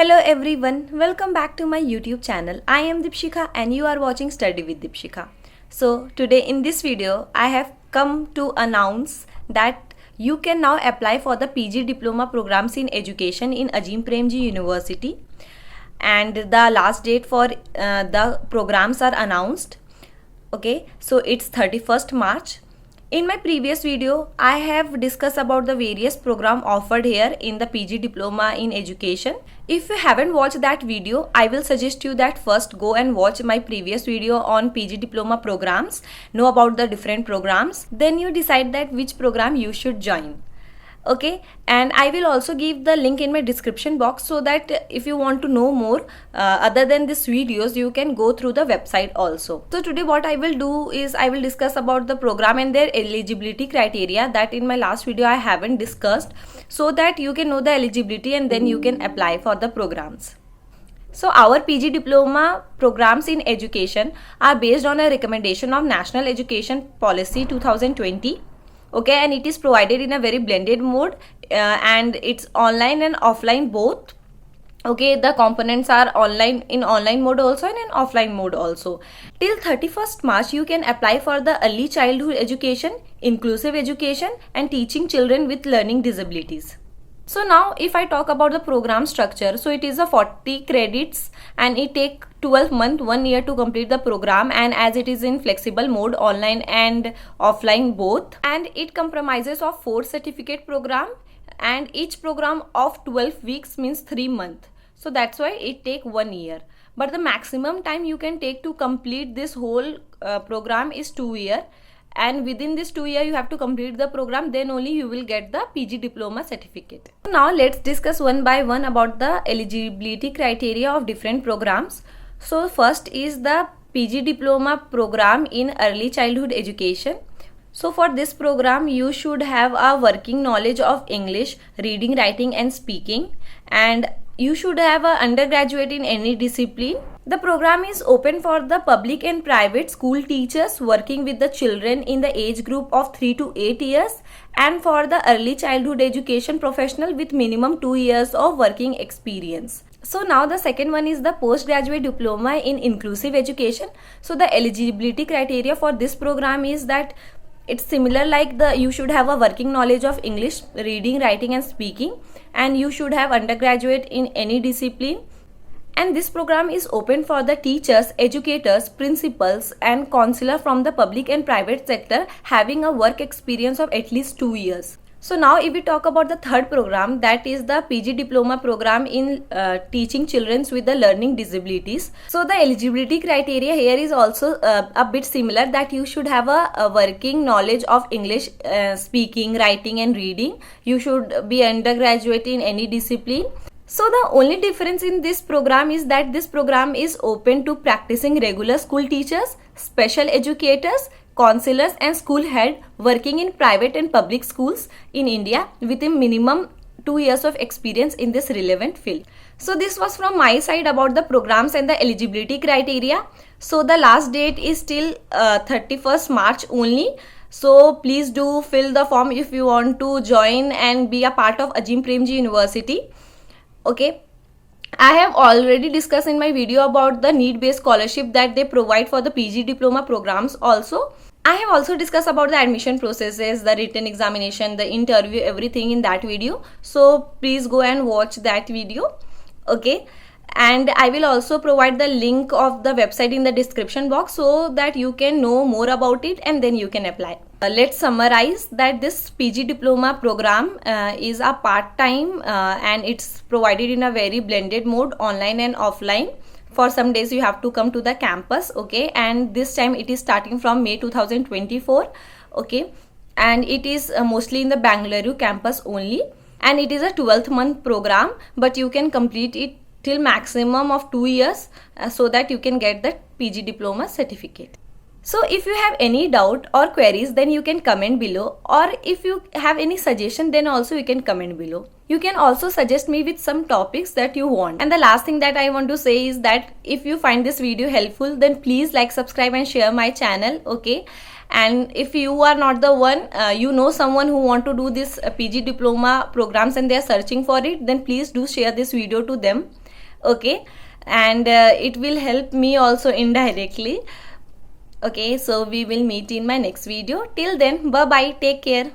Hello everyone, welcome back to my YouTube channel. I am Deepshika and you are watching Study with Deepshika. So today in this video, I have come to announce that you can now apply for the PG Diploma programs in education in Azim Premji University, and the last date for the programs are announced. Okay, so it's 31st March. In my previous video, I have discussed about the various program offered here in the PG Diploma in Education. If you haven't watched that video, I will suggest you that first go and watch my previous video on PG Diploma programs, know about the different programs, then you decide that which program you should join. Okay, and I will also give the link in my description box so that if you want to know more other than these videos, you can go through the website also. So today what I will do is I will discuss about the program and their eligibility criteria that in my last video I haven't discussed, so that you can know the eligibility and then you can apply for the programs. So our PG Diploma programs in education are based on a recommendation of National Education Policy 2020. Okay, and it is provided in a very blended mode and it's online and offline both. Okay, the components are online mode also and in offline mode also. Till 31st March, you can apply for the early childhood education, inclusive education and teaching children with learning disabilities. So now if I talk about the program structure, so it is a 40 credits and it take 12 months, 1 year to complete the program, and as it is in flexible mode, online and offline both, and it comprises of 4 certificate program and each program of 12 weeks means 3 months. So that's why it take 1 year. But the maximum time you can take to complete this whole program is 2 years. And within this 2 years you have to complete the program, then only you will get the PG Diploma certificate. Now let's discuss one by one about the eligibility criteria of different programs. So first is the PG Diploma program in early childhood education. So for this program you should have a working knowledge of English, reading, writing and speaking, and you should have an undergraduate in any discipline. The program is open for the public and private school teachers working with the children in the age group of 3 to 8 years and for the early childhood education professional with minimum 2 years of working experience. So now the second one is the postgraduate diploma in inclusive education. So the eligibility criteria for this program is that it's similar like you should have a working knowledge of English, reading, writing and speaking, and you should have undergraduate in any discipline. And this program is open for the teachers, educators, principals and counselor from the public and private sector having a work experience of at least 2 years. So now if we talk about the third program, that is the PG Diploma program in teaching children with the learning disabilities. So the eligibility criteria here is also a bit similar, that you should have a working knowledge of English speaking, writing and reading. You should be undergraduate in any discipline. So the only difference in this program is that this program is open to practicing regular school teachers, special educators, counselors and school head working in private and public schools in India with a minimum 2 years of experience in this relevant field. So this was from my side about the programs and the eligibility criteria. So the last date is till 31st March only. So please do fill the form if you want to join and be a part of Azim Premji University. Okay, I have already discussed in my video about the need-based scholarship that they provide for the PG Diploma programs also. I have also discussed about the admission processes, the written examination, the interview, everything in that video. So please go and watch that video. Okay, and I will also provide the link of the website in the description box so that you can know more about it and then you can apply. Let's summarize that this PG Diploma program is a part-time and it's provided in a very blended mode, online and offline. For some days you have to come to the campus, okay, and this time it is starting from May 2024, okay, and it is mostly in the Bangalore campus only, and it is a 12th month program, but you can complete it till maximum of 2 years so that you can get the PG Diploma certificate. So if you have any doubt or queries, then you can comment below, or if you have any suggestion, then also you can comment below. You can also suggest me with some topics that you want. And the last thing that I want to say is that if you find this video helpful, then please like, subscribe and share my channel, okay? And if you are not the one, you know someone who want to do this PG Diploma programs and they are searching for it, then please do share this video to them. Okay, and it will help me also indirectly. Okay, so we will meet in my next video. Till then, bye bye, take care.